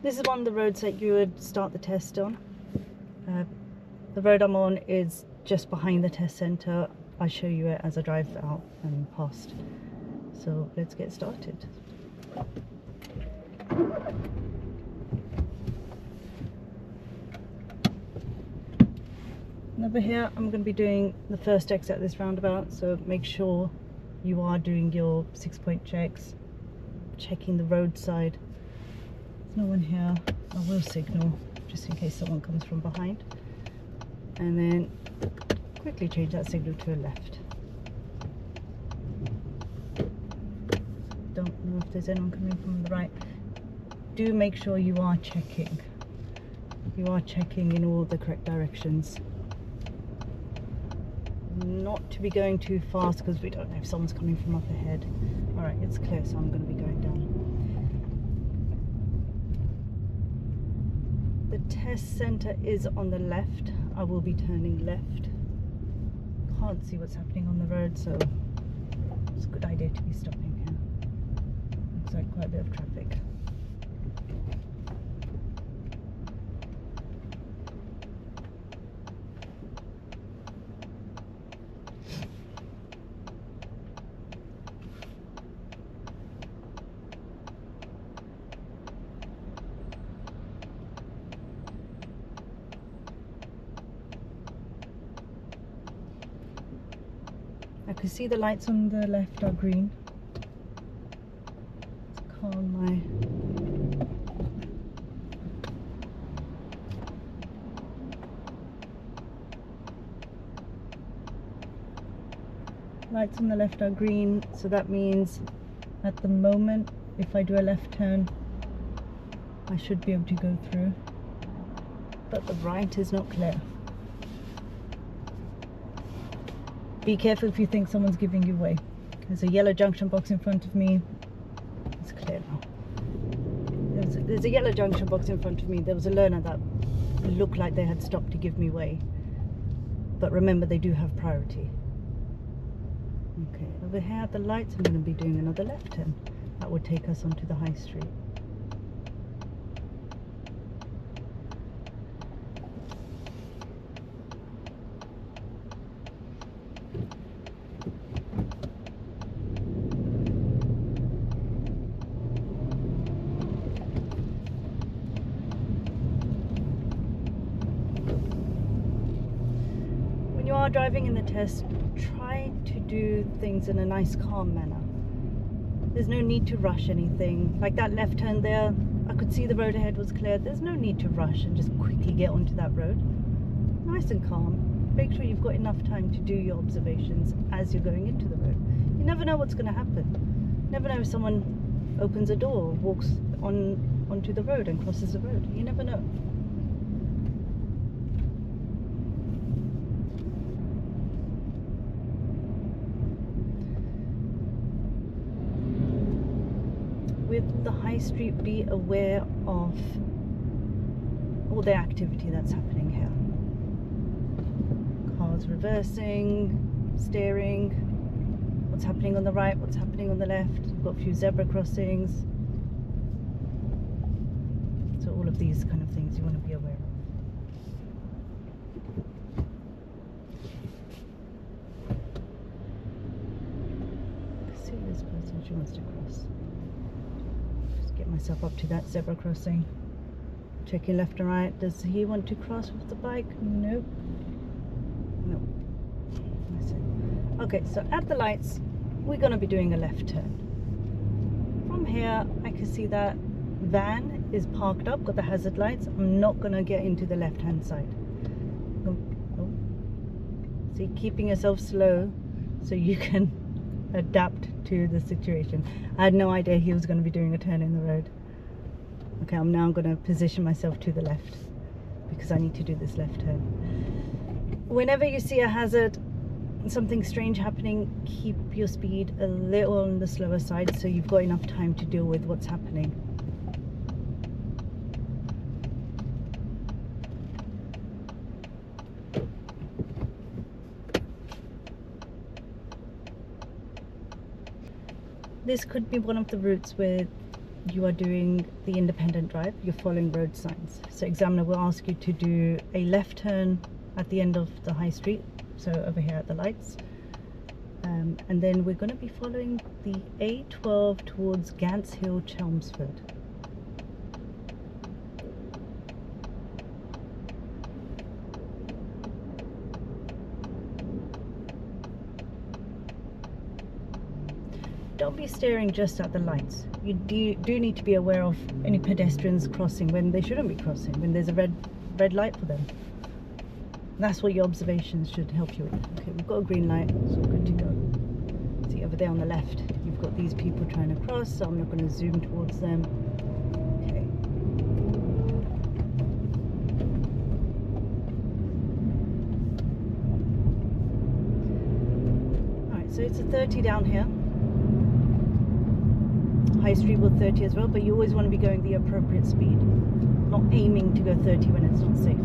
This is one of the roads that you would start the test on. The road I'm on is just behind the test centre. I show you it as I drive out and past. So let's get started. And over here I'm going to be doing the first exit at this roundabout, so make sure you are doing your 6-point checks, checking the roadside. There's no one here. I will signal just in case someone comes from behind, and then quickly change that signal to a left. Don't know if there's anyone coming from the right. Do make sure you are checking. You are checking in all the correct directions. Not to be going too fast because we don't know if someone's coming from up ahead. Alright, it's clear, so I'm going to be going down. The test centre is on the left. I will be turning left. Can't see what's happening on the road, so it's a good idea to be stopping here. Looks like quite a bit of traffic. I can see the lights on the left are green. Let's calm my... Lights on the left are green, so that means at the moment if I do a left turn I should be able to go through, but the right is not clear. Be careful if you think someone's giving you way. There's a yellow junction box in front of me. It's clear now. There's a yellow junction box in front of me. There was a learner that looked like they had stopped to give me way. But remember, they do have priority. Okay, over here at the lights, I'm going to be doing another left turn. That would take us onto the high street. When you are driving in the test, try to do things in a nice calm manner. There's no need to rush anything. Like that left turn there, I could see the road ahead was clear. There's no need to rush and just quickly get onto that road. Nice and calm. Make sure you've got enough time to do your observations as you're going into the road. You never know what's going to happen. You never know if someone opens a door, walks onto the road and crosses the road. You never know. With the high street, be aware of all the activity that's happening here. Cars reversing, steering, what's happening on the right, what's happening on the left. We've got a few zebra crossings. So all of these kind of things you want to be aware of. I see this person, she wants to cross. Get myself up to that zebra crossing. Checking left and right. Does he want to cross with the bike? Nope. Nope. That's it. Okay, so at the lights, we're going to be doing a left turn. From here, I can see that van is parked up, got the hazard lights. I'm not going to get into the left-hand side. Oh. See, keeping yourself slow so you can adapt to the situation. I had no idea he was going to be doing a turn in the road. Okay, I'm now going to position myself to the left because I need to do this left turn. Whenever you see a hazard, something strange happening, keep your speed a little on the slower side so you've got enough time to deal with what's happening. This could be one of the routes where you are doing the independent drive, you're following road signs. So examiner will ask you to do a left turn at the end of the high street, so over here at the lights. And then we're going to be following the A12 towards Gants Hill, Chelmsford. Don't be staring just at the lights. You do need to be aware of any pedestrians crossing when they shouldn't be crossing, when there's a red light for them. That's what your observations should help you with. Okay, we've got a green light, so we're good to go. See over there on the left, you've got these people trying to cross, so I'm not going to zoom towards them. Okay. Alright, so it's a 30 down here. High Street will 30 as well, but you always want to be going the appropriate speed. Not aiming to go 30 when it's not safe.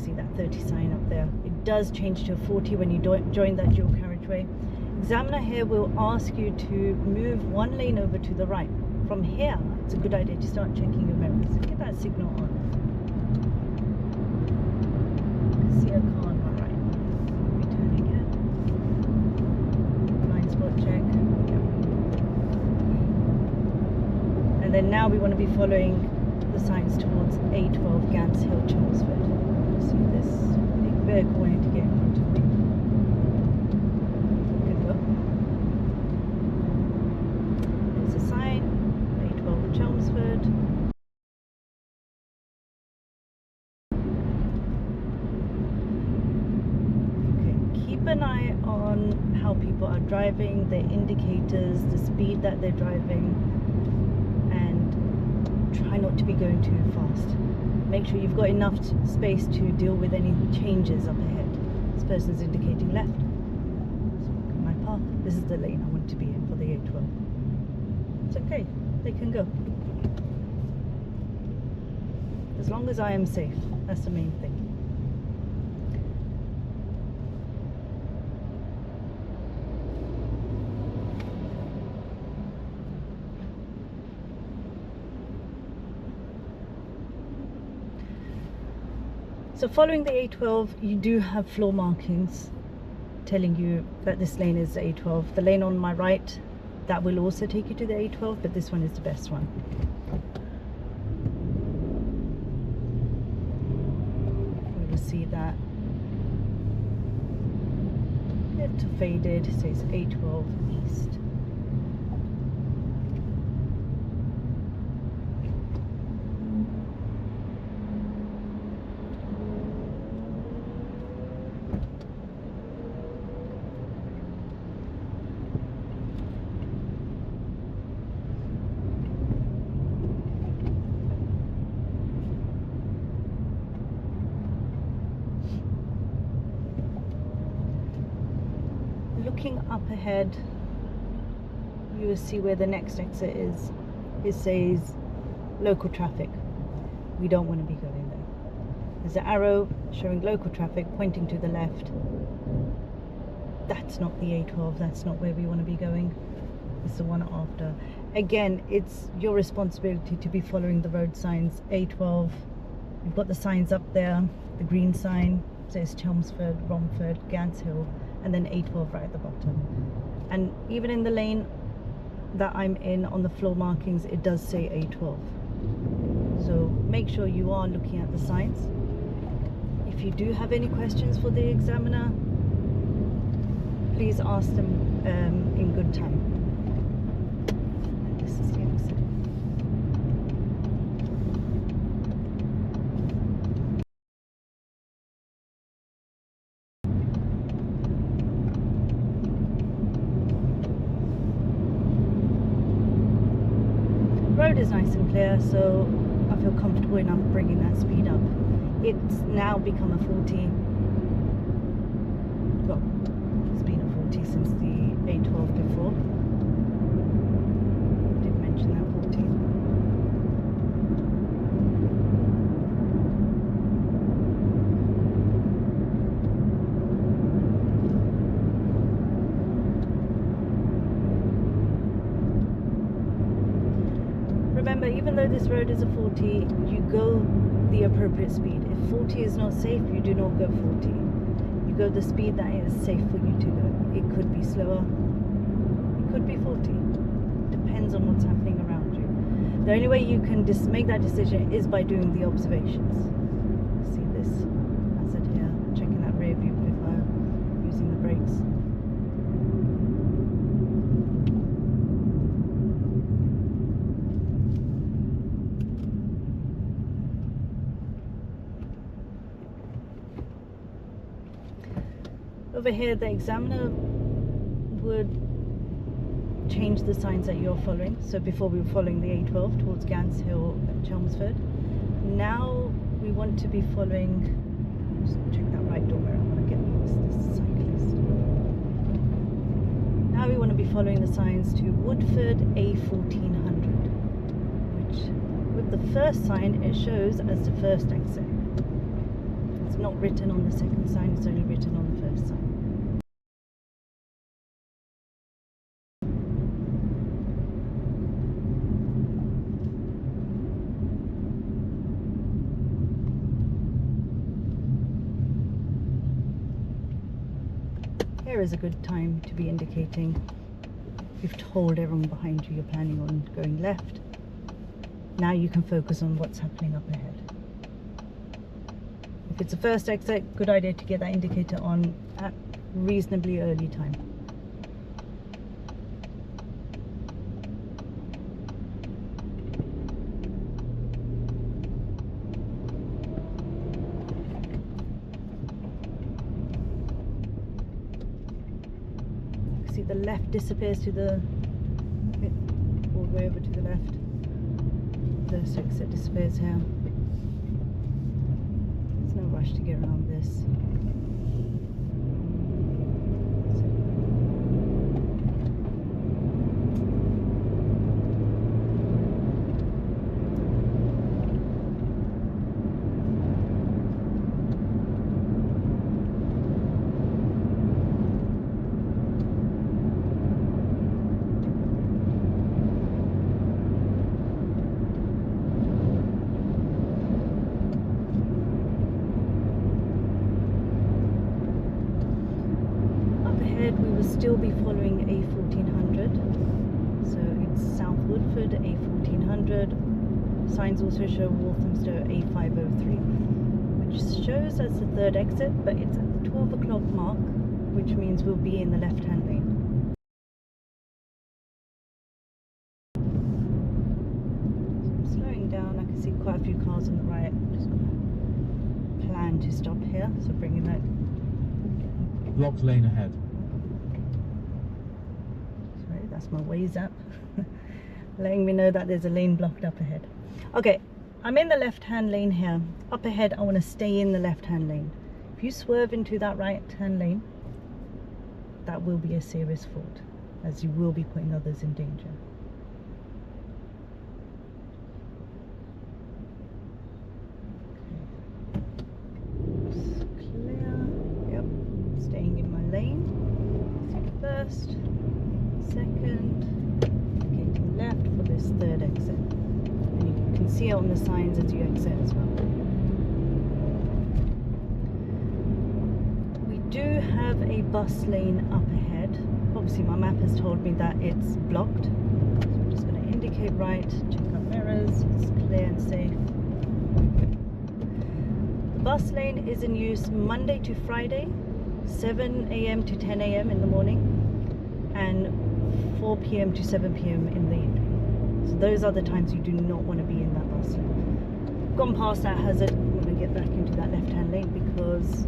See that 30 sign up there. It does change to a 40 when you join that dual carriageway. Examiner here will ask you to move one lane over to the right. From here, it's a good idea to start checking your mirrors. Get that signal on. I see a car on my right. Return again. Blind spot check. Yep. And then now we want to be following the signs towards A12 Gants Hill, Chelmsford. See this big vehicle wanting to get in front of me. Good go. There's a sign, A12 Chelmsford. Okay, keep an eye on how people are driving, their indicators, the speed that they're driving, and try not to be going too fast. Make sure you've got enough space to deal with any changes up ahead. This person's indicating left. So look at my path. This is the lane I want to be in for the A12. It's okay, they can go. As long as I am safe, that's the main thing. So following the A12, you do have floor markings telling you that this lane is the A12. The lane on my right, that will also take you to the A12, but this one is the best one. We will see that little faded, it says A12 East. Looking up ahead, you will see where the next exit is. It says local traffic. We don't want to be going there. There's an arrow showing local traffic pointing to the left. That's not the A12, that's not where we want to be going. It's the one after. Again, it's your responsibility to be following the road signs. A12, you've got the signs up there. The green sign says Chelmsford, Romford, Gants Hill, and then A12 right at the bottom. And even in the lane that I'm in on the floor markings, it does say A12. So make sure you are looking at the signs. If you do have any questions for the examiner, please ask them in good time. And this is the exit. Road is nice and clear, so I feel comfortable enough bringing that speed up. It's now become a 40. Well, it's been a 40 since the A12 before. I did mention that 40. remember, even though this road is a 40, you go the appropriate speed. If 40 is not safe, you do not go 40. You go the speed that is safe for you to go. It could be slower, it could be 40. Depends on what's happening around you. The only way you can make that decision is by doing the observations. See this hazard here, checking that rear view before using the brakes. Over here, the examiner would change the signs that you're following. So before we were following the A12 towards Gants Hill at Chelmsford. Now we want to be following, just check that right door where I want to get past this cyclist. Now we want to be following the signs to Woodford A1400, which with the first sign it shows as the first exit. It's not written on the second sign, it's only written on the first sign. Here is a good time to be indicating. You've told everyone behind you you're planning on going left. Now you can focus on what's happening up ahead. If it's a first exit, good idea to get that indicator on at reasonably early time. See the left disappears to the, all the way over to the left. First exit disappears here. There's no rush to get around this. We will still be following A1400, so it's South Woodford A1400. Signs also show Walthamstow A503, which shows as the third exit, but it's at the 12 o'clock mark, which means we'll be in the left-hand lane. So I'm slowing down. I can see quite a few cars on the right. I'm just going to plan to stop here, so bringing that. Blocked lane ahead. That's my Waze app letting me know that there's a lane blocked up ahead. Okay, I'm in the left-hand lane here. Up ahead, I want to stay in the left-hand lane. If you swerve into that right-hand lane, that will be a serious fault, as you will be putting others in danger. Okay. Clear. Yep, staying in my lane. First. Second, getting left for this third exit, and you can see it on the signs as you exit as well. We do have a bus lane up ahead. Obviously my map has told me that it's blocked, so I'm just going to indicate right, check our mirrors, it's clear and safe. The bus lane is in use Monday to Friday, 7 AM to 10 AM in the morning, and 4 PM to 7 PM in the evening. So those are the times you do not want to be in that bus lane. Gone past that hazard, I'm going to get back into that left-hand lane because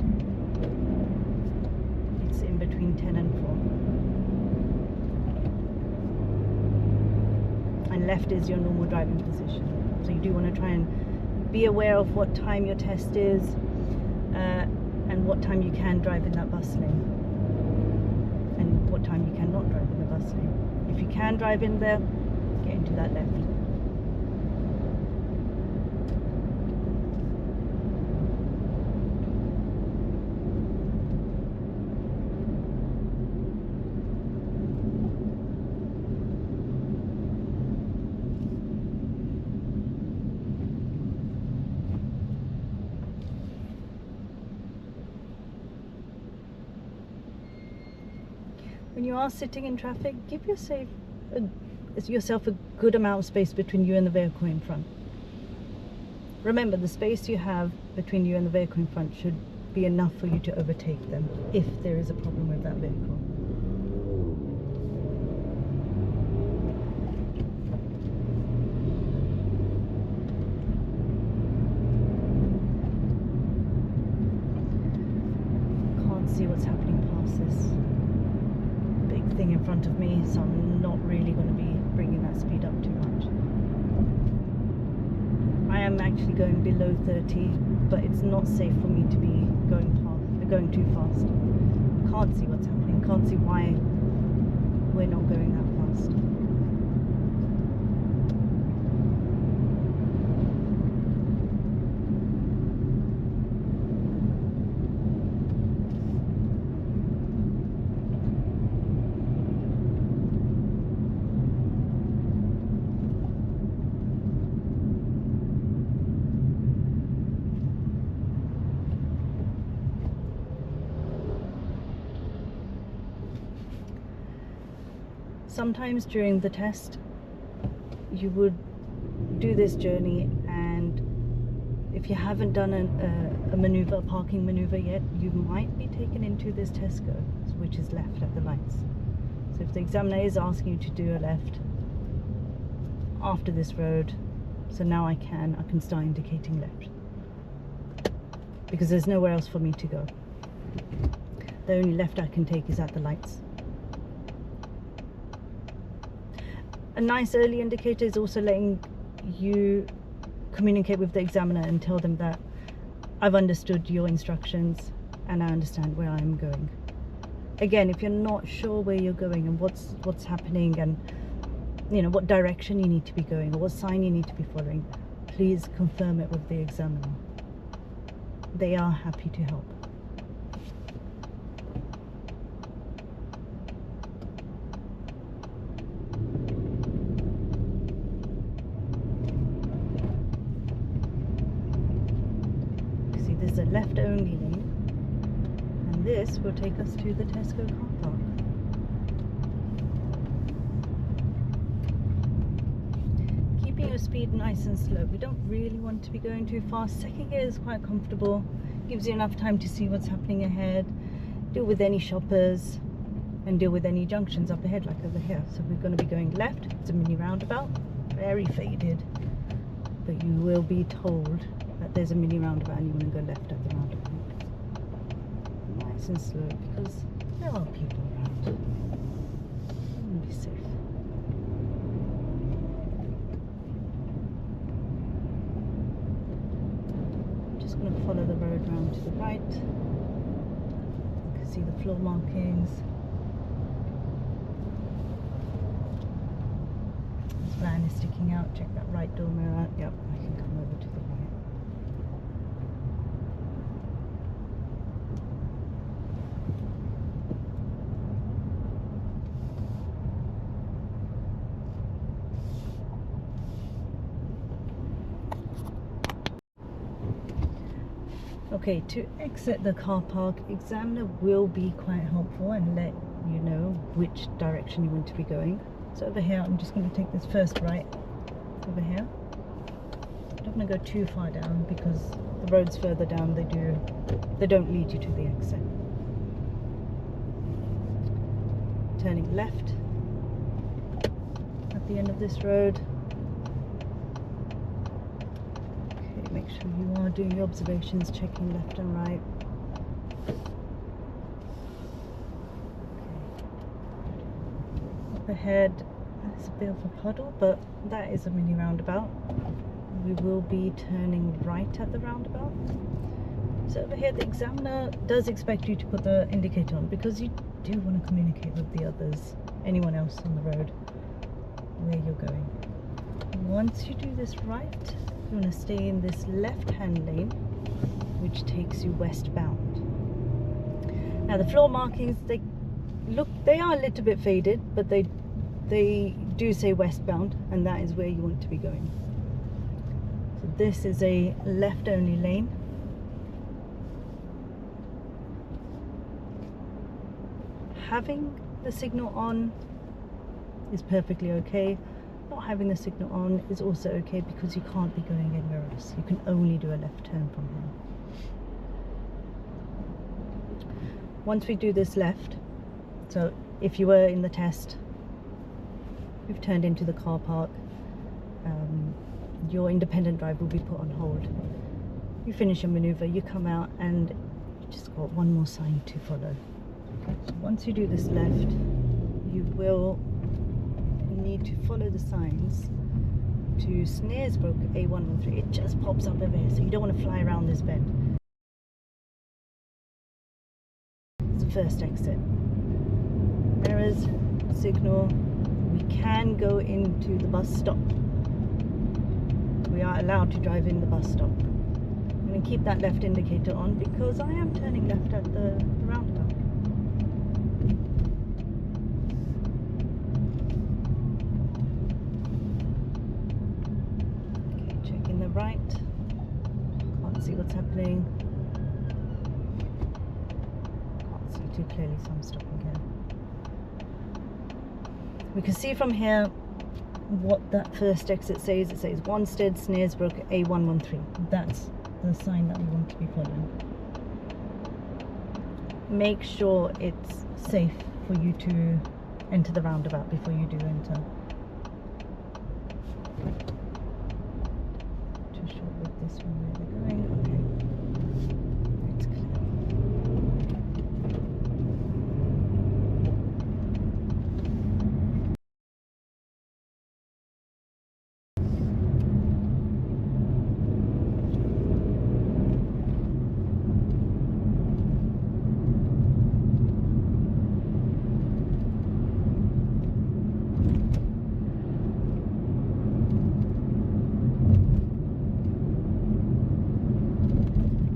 it's in between 10 and 4. And left is your normal driving position. So you do want to try and be aware of what time your test is and what time you can drive in that bus lane. And what time you cannot drive in the bus lane. If you can drive in there, get into that left. when you are sitting in traffic, give yourself a good amount of space between you and the vehicle in front. Remember, the space you have between you and the vehicle in front should be enough for you to overtake them if there is a problem with that vehicle. Can't see what's happening past this big thing in front of me, so I'm not really going to be bringing that speed up too much. I am actually going below 30, but it's not safe for me to be going too fast. Can't see what's happening, can't see why we're not going that fast. Sometimes during the test you would do this journey, and if you haven't done a parking maneuver yet, you might be taken into this Tesco, which is left at the lights. So if the examiner is asking you to do a left after this road, so now I can start indicating left, because there's nowhere else for me to go. The only left I can take is at the lights. A nice early indicator is also letting you communicate with the examiner and tell them that I've understood your instructions and I understand where I'm going. Again, if you're not sure where you're going and what's happening, and you know what direction you need to be going or what sign you need to be following, please confirm it with the examiner. They are happy to help. This is a left only lane, and this will take us to the Tesco car park. Keeping your speed nice and slow. We don't really want to be going too fast. Second gear is quite comfortable, gives you enough time to see what's happening ahead, deal with any shoppers and deal with any junctions up ahead, like over here. So we're going to be going left. It's a mini roundabout, very faded, but you will be told that there's a mini roundabout and you want to go left at the roundabout. Nice and slow, because there are people around. You want to be safe. I'm just going to follow the road round to the right. You can see the floor markings. This van is sticking out. Check that right door mirror. Yep, I can come over to the right. Okay, to exit the car park, examiner will be quite helpful and let you know which direction you want to be going. So over here, I'm just going to take this first right over here. I don't want to go too far down because the roads further down, they don't lead you to the exit. Turning left at the end of this road. Make sure you are doing your observations, checking left and right. Okay. Up ahead, there's a bit of a puddle, but that is a mini roundabout. We will be turning right at the roundabout. So over here, the examiner does expect you to put the indicator on because you do want to communicate with the others, anyone else on the road, where you're going. Once you do this right, you want to stay in this left-hand lane, which takes you westbound. Now the floor markings, they are a little bit faded, but they do say westbound, and that is where you want to be going. So this is a left-only lane. Having the signal on is perfectly okay. Not having the signal on is also okay because you can't be going anywhere else. You can only do a left turn from here. Once we do this left, so if you were in the test, you've turned into the car park, your independent drive will be put on hold. You finish your maneuver, you come out, and you just got one more sign to follow. So once you do this left, you will need to follow the signs to Snaresbrook A113. It just pops up over here, so you don't want to fly around this bend. It's the first exit. Mirrors, signal. We can go into the bus stop. We are allowed to drive in the bus stop. I'm going to keep that left indicator on because I am turning left at the roundabout. Okay, checking the right. Can't see what's happening. Can't see too clearly, so I'm stopping here. We can see from here what that first exit says. It says Wanstead, Snaresbrook, A113. That's the sign that we want to be following. Make sure it's safe for you to enter the roundabout before you do enter. Too short with this one where we're going. Okay. It's clear.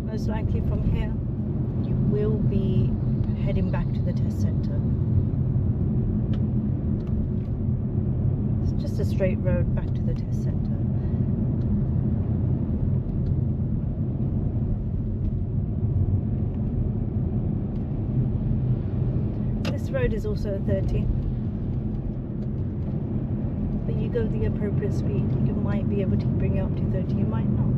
Most likely from here you will be heading back to the test centre. It's just a straight road back to the test centre. This road is also a 30, but you go the appropriate speed. You might be able to bring it up to 30, you might not.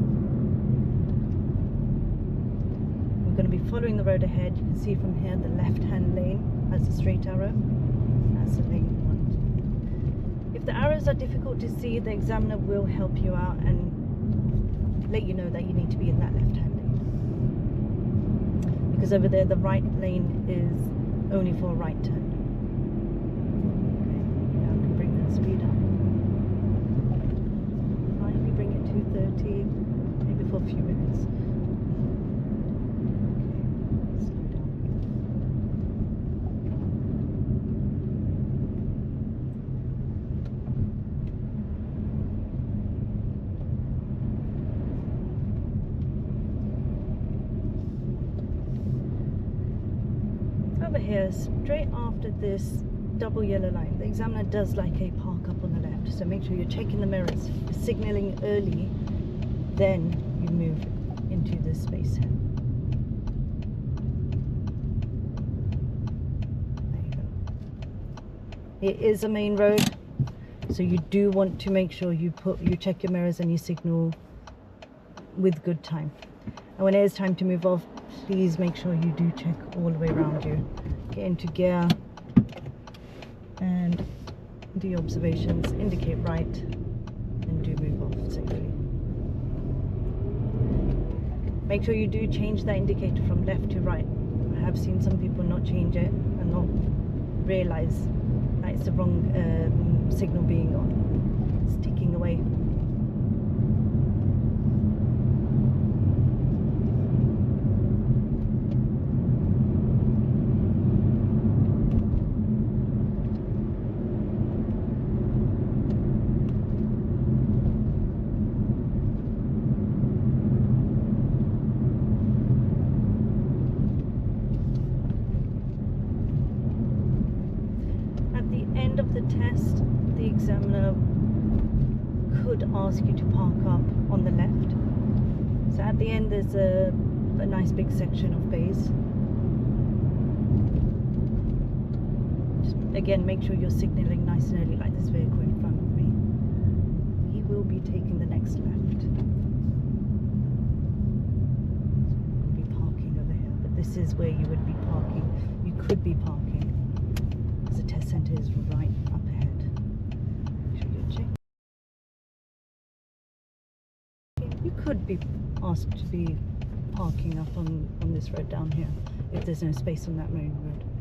We're going to be following the road ahead. You can see from here the left hand lane has a straight arrow. That's the lane we want. If the arrows are difficult to see, the examiner will help you out and let you know that you need to be in that left hand lane, because over there the right lane is only for a right turn. Okay, now I can bring that speed up. Finally bring it to 30, maybe for a few minutes. Over here, straight after this double yellow line, the examiner does like a park up on the left, so make sure you're checking the mirrors, you're signalling early, then you move into this space here. There you go. It is a main road, so you do want to make sure you check your mirrors and you signal with good time. And when it is time to move off, please make sure you do check all the way around you. Get into gear and do your observations, indicate right, and do move off safely. Make sure you do change that indicator from left to right. I have seen some people not change it and not realise that it's the wrong signal being on. It's ticking away. Of the test, the examiner could ask you to park up on the left. So at the end there's a nice big section of bays. Just Again, make sure you're signalling nice and early, like this vehicle in front of me. He will be taking the next left. We'll be parking over here, but this is where you would be parking. You could be parking, because the test centre is right up ahead. Make sure you check. You could be asked to be parking up on this road down here, if there's no space on that main road.